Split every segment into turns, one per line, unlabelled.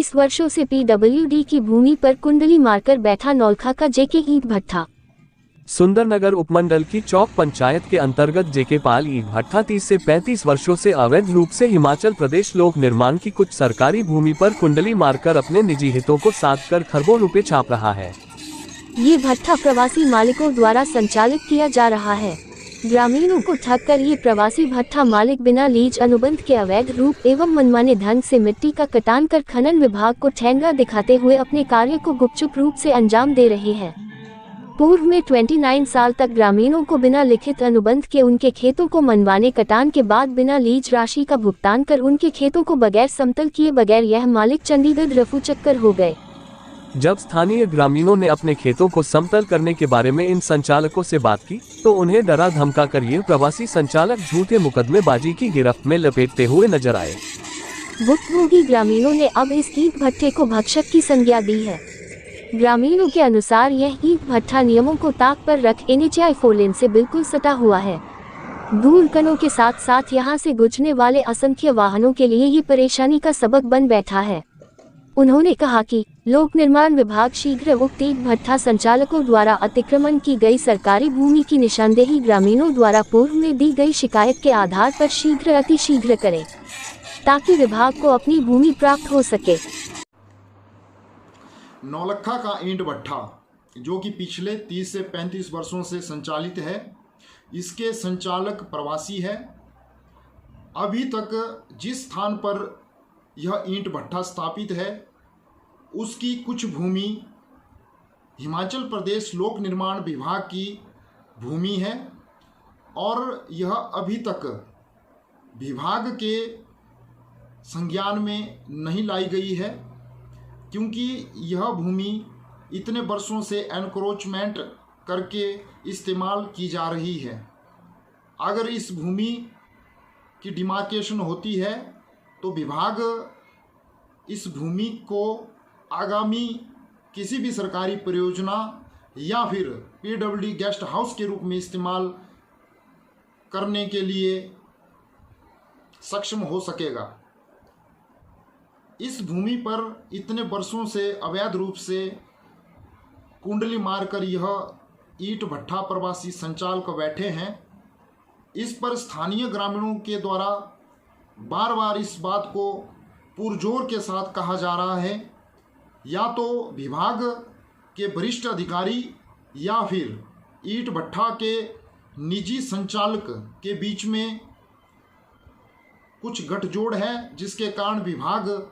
35 वर्षों से पीडब्ल्यूडी की भूमि पर कुंडली मारकर बैठा नौलखा का जेके ईंट भट्ठा।
सुंदरनगर उपमंडल की चौक पंचायत के अंतर्गत जेके पाल ईंट भट्ठा 30 से 35 वर्षों से अवैध रूप से हिमाचल प्रदेश लोक निर्माण की कुछ सरकारी भूमि पर कुंडली मारकर अपने निजी हितों को साधकर खरबों रुपए छाप रहा है।
ये भट्ठा प्रवासी मालिकों द्वारा संचालित किया जा रहा है। ग्रामीणों को ठग कर ये प्रवासी भट्ठा मालिक बिना लीज अनुबंध के अवैध रूप एवं मनमाने ढंग से मिट्टी का कटान कर खनन विभाग को ठेंगा दिखाते हुए अपने कार्य को गुपचुप रूप से अंजाम दे रहे हैं। पूर्व में 29 साल तक ग्रामीणों को बिना लिखित अनुबंध के उनके खेतों को मनमाने कटान के बाद बिना लीज राशि का भुगतान कर उनके खेतों को बगैर समतल किए बगैर यह मालिक चंडीगढ़ रफू चक्कर हो गए।
जब स्थानीय ग्रामीणों ने अपने खेतों को समतल करने के बारे में इन संचालकों से बात की तो उन्हें डरा धमका कर ये प्रवासी संचालक झूठे मुकदमेबाजी की गिरफ्त में लपेटते हुए नजर आए।
भुक्तभोगी ग्रामीणों ने अब इस ईंट भट्ठे को भक्षक की संज्ञा दी है। ग्रामीणों के अनुसार यह ईंट भट्ठा नियमों को ताक पर रख NHAI 4 लेन से बिल्कुल सटा हुआ है। धूल कणों के साथ साथ यहां से गुजरने वाले असंख्य वाहनों के लिए ये परेशानी का सबक बन बैठा है। उन्होंने कहा कि लोक निर्माण विभाग शीघ्र उक्त ईंट भट्ठा संचालकों द्वारा अतिक्रमण की गई सरकारी भूमि की निशानदेही ग्रामीणों द्वारा पूर्व में दी गई शिकायत के आधार पर शीघ्र अतिशीघ्र करे ताकि विभाग को अपनी भूमि प्राप्त हो सके।
नौलखा का ईंट भट्ठा जो कि पिछले 30 से 35 वर्षों से संचालित है, इसके संचालक प्रवासी है। अभी तक जिस स्थान पर यह ईंट भट्ठा स्थापित है उसकी कुछ भूमि हिमाचल प्रदेश लोक निर्माण विभाग की भूमि है और यह अभी तक विभाग के संज्ञान में नहीं लाई गई है, क्योंकि यह भूमि इतने वर्षों से एनक्रोचमेंट करके इस्तेमाल की जा रही है। अगर इस भूमि की डिमार्केशन होती है तो विभाग इस भूमि को आगामी किसी भी सरकारी परियोजना या फिर पीडब्ल्यूडी गेस्ट हाउस के रूप में इस्तेमाल करने के लिए सक्षम हो सकेगा। इस भूमि पर इतने वर्षों से अवैध रूप से कुंडली मारकर यह ईंट भट्ठा प्रवासी संचालक बैठे हैं। इस पर स्थानीय ग्रामीणों के द्वारा बार बार इस बात को पुरजोर के साथ कहा जा रहा है, या तो विभाग के वरिष्ठ अधिकारी या फिर ईंट भट्ठा के निजी संचालक के बीच में कुछ गठजोड़ है, जिसके कारण विभाग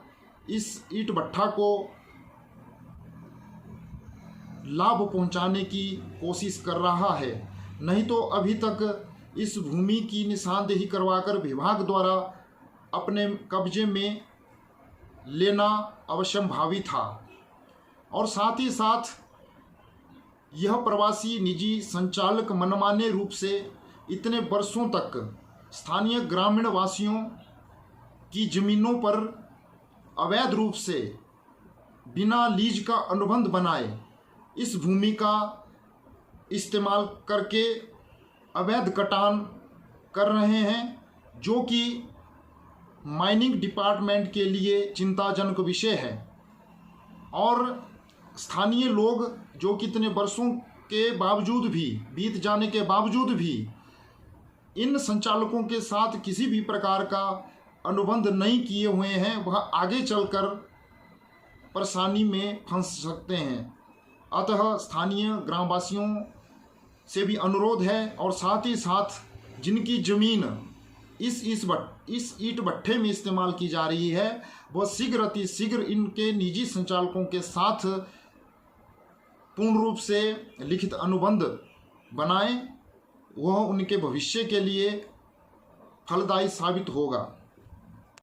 इस ईंट भट्ठा को लाभ पहुंचाने की कोशिश कर रहा है। नहीं तो अभी तक इस भूमि की निशानदेही करवाकर विभाग द्वारा अपने कब्जे में लेना अवश्यंभावी था। और साथ ही साथ यह प्रवासी निजी संचालक मनमाने रूप से इतने वर्षों तक स्थानीय ग्रामीण वासियों की जमीनों पर अवैध रूप से बिना लीज का अनुबंध बनाए इस भूमि का इस्तेमाल करके अवैध कटान कर रहे हैं, जो कि माइनिंग डिपार्टमेंट के लिए चिंताजनक विषय है। और स्थानीय लोग जो कितने वर्षों के बावजूद भी बीत जाने के बावजूद भी इन संचालकों के साथ किसी भी प्रकार का अनुबंध नहीं किए हुए हैं, वह आगे चलकर परेशानी में फंस सकते हैं। अतः स्थानीय ग्रामवासियों से भी अनुरोध है और साथ ही साथ जिनकी ज़मीन इस ईंट भट्ठे में इस्तेमाल की जा रही है, वह शीघ्र अतिशीघ्र इनके निजी संचालकों के साथ पूर्ण रूप से लिखित अनुबंध बनाएं। वह उनके भविष्य के लिए फलदायी साबित होगा।